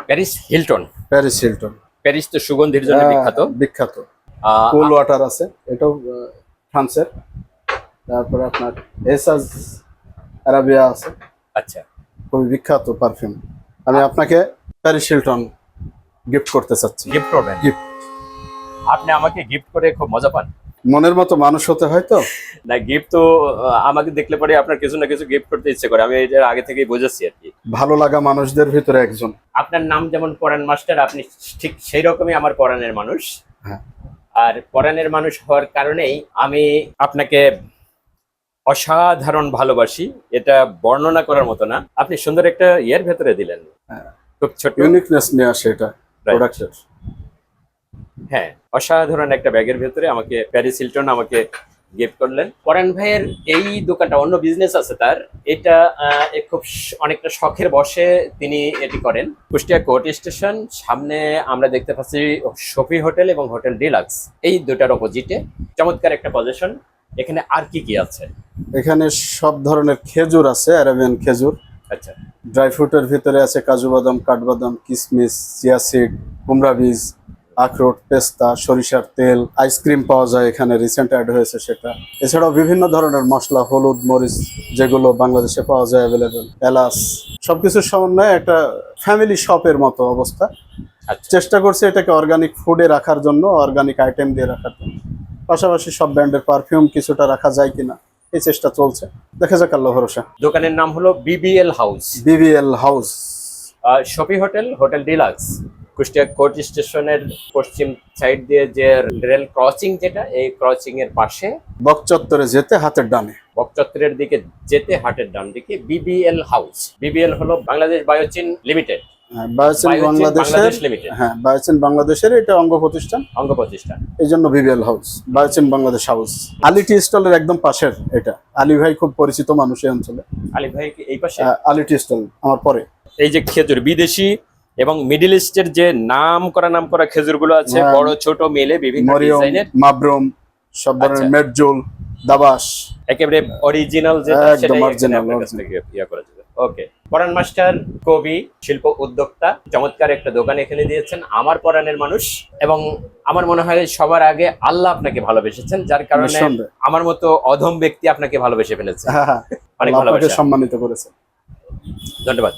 Paris Hilton. Paris Hilton. Paris তো সুগন্ধির জন্য বিখ্যাত। বিখ্যাত। কুল ওয়াটার আছে, এটাও ফ্রান্সের। তারপরে আপনার এসাজ আরাবিয়া আছে। আচ্ছা, খুবই বিখ্যাত পারফিউম। আমি আপনাকে প্যারিস হিলটন গিফট করতে চাচ্ছি। গিফট করবেন? গিফট। আপনি আমাকে গিফট করে খুব মজা পান? মনের মতো মানুষ হতে হয় তো। না, গিফট তো আমাকে দেখলে পরে আপনার কিছু না কিছু গিফট করতে ইচ্ছে করে, আমি এটা আগে থেকেই বুঝেছি আর কি। ভালো লাগা মানুষদের ভিতরে একজন। আপনার নাম যেমন পরাণ মাস্টার, আপনি ঠিক সেই রকমই আমার পরাণের মানুষ। হ্যাঁ। আর পরাণের মানুষ হওয়ার কারণেই আমি আপনাকে অসাধারণ ভালোবাসি, এটা বর্ণনা করার মতো না। আপনি সুন্দর একটা ইয়ের ভেতরে দিলেন, খুব ছোট ইউনিকনেস নিয়ে আসে এটা প্রোডাক্টের। হ্যাঁ, অসাধারণ একটা ব্যাগের ভেতরে আমাকে প্যারিস হিলটন আমাকে গিফট করলেন। পরাণ ভাইয়ের এই দোকানটা, অন্য বিজনেস আছে তার, এটা খুব অনেকটা শখের বশে তিনি এটি করেন। কুষ্টিয়া কোর্ট স্টেশন সামনে আমরা দেখতে পাচ্ছি শফি হোটেল এবং হোটেল ডিলাক্স, এই দুটার অপোজিটে চমৎকার একটা পজিশন। এখানে আর কি কি আছে? এখানে সব ধরনের খেজুর আছে, আরাবিয়ান খেজুর। আচ্ছা। ড্রাই ফ্রুটের ভিতরে আছে কাজু বাদাম, কাঠবাদাম, কিশমিশ, চিয়া সিড, কুমড়া বীজ, আখরোট, পেস্তা, সরিষার তেল। আইসক্রিম পাওয়া যায় এখানে, রিসেন্ট অ্যাড হয়েছে সেটা। এছাড়াও বিভিন্ন ধরনের মশলা, হলুদ, মরিচ, যেগুলো বাংলাদেশে পাওয়া যায় অ্যাভেলেবেল, এলাচ, সবকিছুর সমন্বয়ে একটা ফ্যামিলি শপের মতো অবস্থা। আচ্ছা। চেষ্টা করছে এটাকে অর্গানিক ফুডে রাখার জন্য, অর্গানিক আইটেম দিয়ে রাখার জন্য। পাশাপাশি সব ব্র্যান্ডের পারফিউম কিছুটা রাখা যায় কিনা এই চেষ্টা চলছে, দেখা যাক, আল্লাহ ভরসা। দোকানের নাম হলো BBL house. BBL house, shoppy hotel, hotel deluxe, Kushtia court স্টেশনের পশ্চিম সাইড দিয়ে যে রেল ক্রসিং, যেটা এই ক্রসিং এর পাশে বক চত্বরে যেতে হাতের ডানে, বকচত্বরের দিকে যেতে হাটের ডান দিকে বিবিএল হাউস। বিবিএল হলো বাংলাদেশ বায়োচিন লিমিটেড। বায়োচিন বাংলাদেশের, লিমিটেড। হ্যাঁ, বায়োচিন বাংলাদেশের এটা অঙ্গ প্রতিষ্ঠান, অঙ্গ প্রতিষ্ঠান, এই জন্য বিবিএল হাউস, বায়োচিন বাংলাদেশ হাউস। আলী টি স্টলের একদম পাশের এটা। আলী ভাই খুব পরিচিত মানুষ এই অঞ্চলে। আলী ভাই কি এই পাশে? আলী টি স্টল আমার পরে। এই যে খেজুর, বিদেশি এবং মিডল ইস্টের যে নাম করা খেজুরগুলো আছে, বড় ছোট মিলে বিভিন্ন ডিজাইনের, মাবরুম, সব ধরনের মেডজুল, দাবাস, একেবারে অরিজিনাল যেটা একদম অরিজিনাল। ইয়া করা যাবে। ওকে, পরাণ মাস্টার কবি, শিল্প উদ্যোক্তা, চমৎকার একটা দোকান এখানে দিয়েছেন, আমার পরাণের মানুষ। এবং আমার মনে হয় সবার আগে আল্লাহ আপনাকে ভালোবেসেছেন, যার কারণে আমার মতো অধম ব্যক্তি আপনাকে ভালোবেসে ফেলেছে। অনেক ভালোবাসা, সম্মানিত করেছে। ধন্যবাদ।